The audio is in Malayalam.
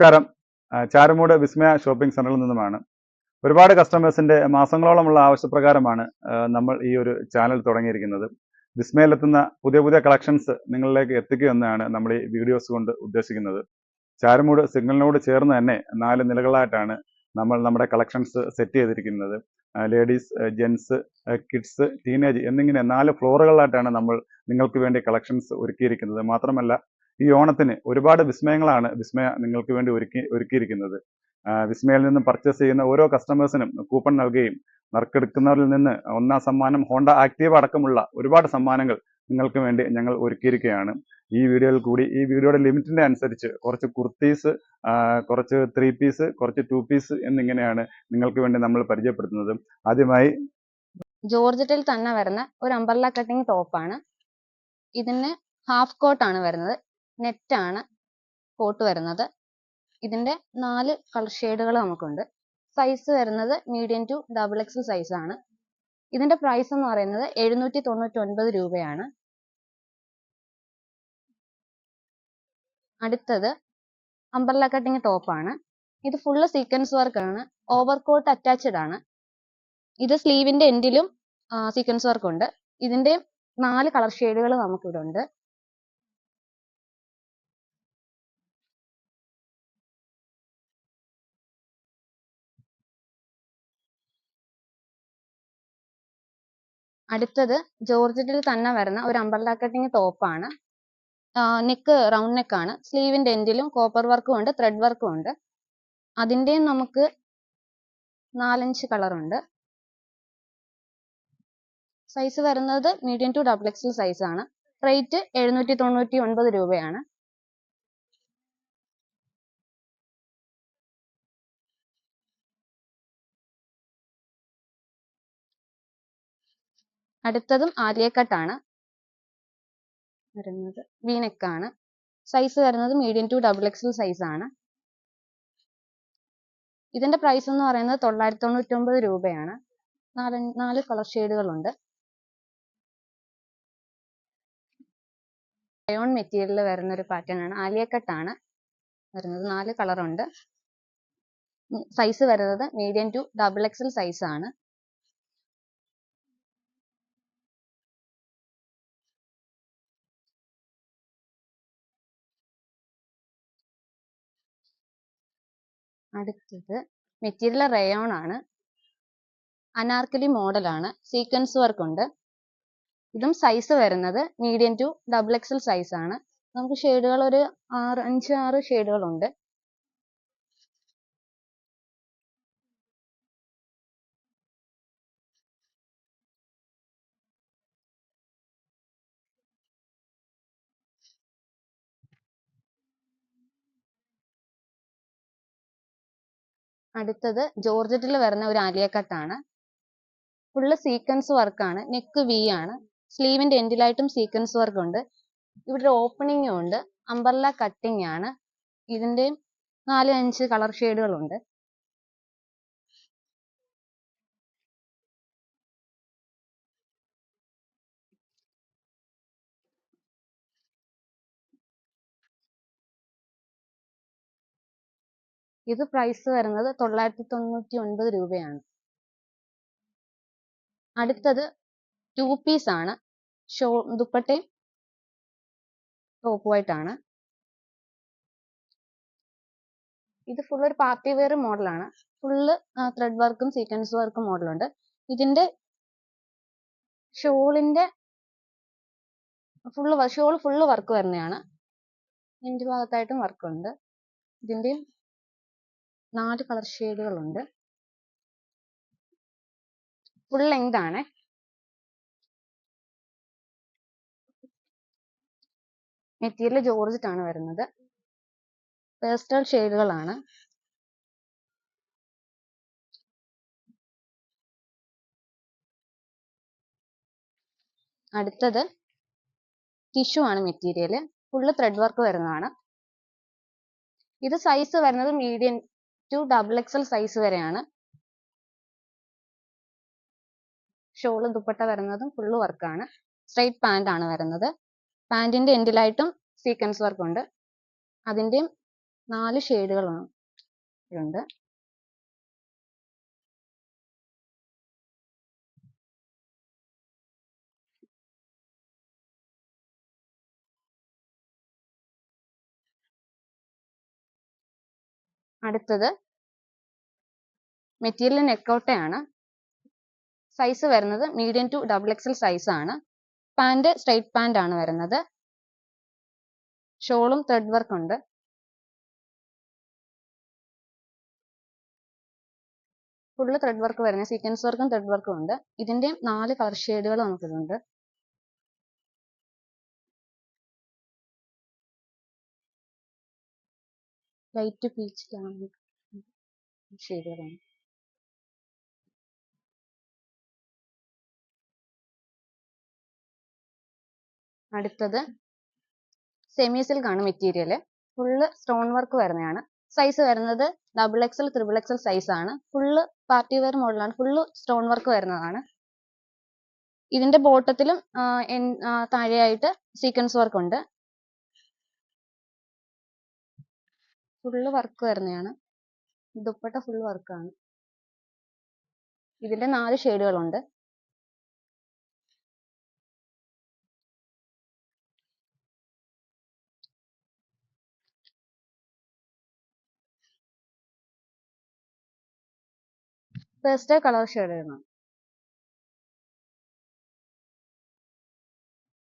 നമസ്കാരം. ചാരുമൂട് വിസ്മയ ഷോപ്പിംഗ് സെന്ററിൽ നിന്നുമാണ്. ഒരുപാട് കസ്റ്റമേഴ്സിന്റെ മാസങ്ങളോളമുള്ള ആവശ്യപ്രകാരമാണ് നമ്മൾ ഈ ഒരു ചാനൽ തുടങ്ങിയിരിക്കുന്നത്. വിസ്മയിലെത്തുന്ന പുതിയ പുതിയ കളക്ഷൻസ് നിങ്ങളിലേക്ക് എത്തിക്കുക എന്നാണ് നമ്മൾ ഈ വീഡിയോസ് കൊണ്ട് ഉദ്ദേശിക്കുന്നത്. ചാരുമൂട് സിഗ്നലിനോട് ചേർന്ന് തന്നെ 4 നിലകളായിട്ടാണ് നമ്മൾ നമ്മുടെ കളക്ഷൻസ് സെറ്റ് ചെയ്തിരിക്കുന്നത്. ലേഡീസ്, ജെൻസ്, കിഡ്സ്, ടീനേജ് എന്നിങ്ങനെ 4 ഫ്ലോറുകളിലായിട്ടാണ് നമ്മൾ നിങ്ങൾക്ക് വേണ്ടി കളക്ഷൻസ് ഒരുക്കിയിരിക്കുന്നത്. മാത്രമല്ല ഈ ഓണത്തിന് ഒരുപാട് വിസ്മയങ്ങളാണ് വിസ്മയ നിങ്ങൾക്ക് വേണ്ടി ഒരുക്കിയിരിക്കുന്നത്. വിസ്മയിൽ നിന്നും പർച്ചേസ് ചെയ്യുന്ന ഓരോ കസ്റ്റമേഴ്സിനും കൂപ്പൺ നൽകുകയും നറുക്കെടുക്കുന്നവരിൽ നിന്ന് 1ാം സമ്മാനം ഹോണ്ട ആക്റ്റീവ അടക്കമുള്ള ഒരുപാട് സമ്മാനങ്ങൾ നിങ്ങൾക്ക് വേണ്ടി ഞങ്ങൾ ഒരുക്കിയിരിക്കുകയാണ്. ഈ വീഡിയോയിൽ കൂടി ഈ വീഡിയോയുടെ ലിമിറ്റിന്റെ അനുസരിച്ച് കുറച്ച് കുർത്തീസ്, കുറച്ച് 3 പീസ്, കുറച്ച് 2 പീസ് എന്നിങ്ങനെയാണ് നിങ്ങൾക്ക് വേണ്ടി നമ്മൾ പരിചയപ്പെടുത്തുന്നത്. ആദ്യമായി ജോർജറ്റിൽ തന്നെ വരുന്ന ഒരു അംബ്രല്ല കട്ടിംഗ് ടോപ്പാണ്. ഇതിന് ഹാഫ് കോട്ടാണ് വരുന്നത്, നെറ്റാണ് കോട്ട് വരുന്നത്. ഇതിന്റെ 4 കളർ ഷെയ്ഡുകൾ നമുക്കുണ്ട്. സൈസ് വരുന്നത് മീഡിയം ടു XXL സൈസ് ആണ്. ഇതിന്റെ പ്രൈസ് എന്ന് പറയുന്നത് 799 രൂപയാണ്. അടുത്തത് അംബ്രല്ല കട്ടിംഗ് ടോപ്പാണ്. ഇത് ഫുള്ള് സീക്വൻസ് വർക്ക് ആണ്. ഓവർകോട്ട് അറ്റാച്ച്ഡ് ആണ്. ഇത് സ്ലീവിന്റെ എൻഡിലും സീക്വൻസ് വർക്ക് ഉണ്ട്. ഇതിന്റെ 4 കളർ ഷെയ്ഡുകൾ നമുക്കിവിടെ ഉണ്ട്. അടുത്തത് ജോർജറ്റിൽ തന്നെ വരുന്ന ഒരു അംബ്രല്ല കട്ടിംഗ് ടോപ്പാണ്. നെക്ക് റൗണ്ട് നെക്കാണ്. സ്ലീവിന്റെ എൻഡിലും കോപ്പർ വർക്കും ഉണ്ട്, ത്രെഡ് വർക്കും ഉണ്ട്. അതിന്റെയും നമുക്ക് 4-5 കളർ ഉണ്ട്. സൈസ് വരുന്നത് മീഡിയം ടു XXL സൈസ് ആണ്. റേറ്റ് 799 രൂപയാണ്. അടുത്തതും ആലിയ കട്ടാണ് വരുന്നത്. വീനെക്കാണ്. സൈസ് വരുന്നത് മീഡിയം ടു XXL സൈസ് ആണ്. ഇതിന്റെ പ്രൈസ് എന്ന് പറയുന്നത് 999 രൂപയാണ്. 4 കളർ ഷെയ്ഡുകളുണ്ട്. റയോൺ മെറ്റീരിയലിൽ വരുന്ന ഒരു പാറ്റേൺ ആണ്. ആലിയ കട്ടാണ് വരുന്നത്. 4 കളർ ഉണ്ട്. സൈസ് വരുന്നത് മീഡിയം ടു XXL സൈസ് ആണ്. അടുത്തത് മെറ്റീരിയൽ റയോൺ ആണ്. അനാർക്കലി മോഡലാണ്. സീക്വൻസ് വർക്ക് ഉണ്ട്. ഇതും സൈസ് വരുന്നത് മീഡിയം ടു XXL സൈസ് ആണ്. നമുക്ക് ഷെയ്ഡുകൾ ഒരു 5-6 ഷെയ്ഡുകൾ ഉണ്ട്. അടുത്തത് ജോർജറ്റിൽ വരുന്ന ഒരു ആലിയ കട്ടാണ്. ഫുള്ള് സീക്വൻസ് വർക്കാണ്. നെക്ക് വി ആണ്. സ്ലീവിന്റെ എൻഡിലായിട്ടും സീക്വൻസ് വർക്ക് ഉണ്ട്. ഇവിടെ ഒരു ഓപ്പണിംഗും ഉണ്ട്. അംബ്രല്ല കട്ടിംഗ് ആണ്. ഇതിന്റെ 4-5 കളർ ഷെയ്ഡുകളുണ്ട്. ഇത് പ്രൈസ് വരുന്നത് 999 രൂപയാണ്. അടുത്തത് 2 പീസ് ആണ്. ദുപ്പട്ടയും ടോപ്പുമായിട്ടാണ്. ഇത് ഫുൾ ഒരു പാർട്ടി വെയർ മോഡലാണ്. ഫുള്ള് ത്രെഡ് വർക്കും സീക്വൻസ് വർക്കും മോഡലുണ്ട്. ഇതിന്റെ ഷോളിന്റെ ഷോൾ ഫുള്ള് വർക്ക് വരുന്നതാണ്. എൻഡ് ഭാഗത്തായിട്ടും വർക്ക് ഉണ്ട്. ഇതിന്റെ 4 കളർ ഷെയ്ഡുകളുണ്ട്. ഫുൾ ലെങ്ത് ആണ്. മെറ്റീരിയൽ ജോർജറ്റ് ആണ് വരുന്നത്. പേസ്റ്റൽ ഷെയ്ഡുകളാണ്. അടുത്തത് ടിഷ്യൂ ആണ് മെറ്റീരിയൽ. ഫുള്ള് ത്രെഡ് വർക്ക് വരുന്നതാണ്. ഇത് സൈസ് വരുന്നത് മീഡിയം ടു XXL സൈസ് വരെയാണ്. ഷോള് ദുപ്പട്ട വരുന്നതും ഫുള്ള് വർക്കാണ്. സ്ട്രൈറ്റ് പാന്റ് ആണ് വരുന്നത്. പാന്റിന്റെ എൻഡിലായിട്ടും സീക്വൻസ് വർക്ക് ഉണ്ട്. അതിന്റെയും 4 ഷെയ്ഡുകളാണ് ഉണ്ട്. അടുത്തത് മെറ്റീരിയൽ നെക്കോട്ടയാണ്. സൈസ് വരുന്നത് മീഡിയം ടു XXL സൈസ് ആണ്. പാന്റ് സ്ട്രൈറ്റ് പാന്റ് ആണ് വരുന്നത്. ഷോളും ത്രെഡ് വർക്ക് ഉണ്ട്. ഫുള്ള് ത്രെഡ് വർക്ക് വരുന്ന സീക്വൻസ് വർക്കും ത്രെഡ് വർക്കും ഉണ്ട്. ഇതിന്റെ 4 കളർ ഷെയ്ഡുകൾ നമുക്കിതുണ്ട്. ലൈറ്റ് പീച്ച് ഷെയ്ഡുകളാണ്. അടുത്തത് സെമി സിൽക്ക് ആണ് മെറ്റീരിയൽ. ഫുള്ള് സ്റ്റോൺ വർക്ക് വരുന്നതാണ്. സൈസ് വരുന്നത് XXL XXL സൈസ് ആണ്. ഫുള്ള് പാർട്ടി വെയർ മോഡലാണ്. ഫുള്ള് സ്റ്റോൺ വർക്ക് വരുന്നതാണ്. ഇതിന്റെ ബോട്ടത്തിലും താഴെയായിട്ട് സീക്വൻസ് വർക്ക് ഉണ്ട്. ഫുള്ള് വർക്ക് വരുന്നതാണ്. ദുപ്പട്ട ഫുൾ വർക്കാണ്. ഇതിന്റെ 4 ഷെയ്ഡുകളുണ്ട്. പേസ്റ്റൽ കളർ ഷെയ്ഡാണ്.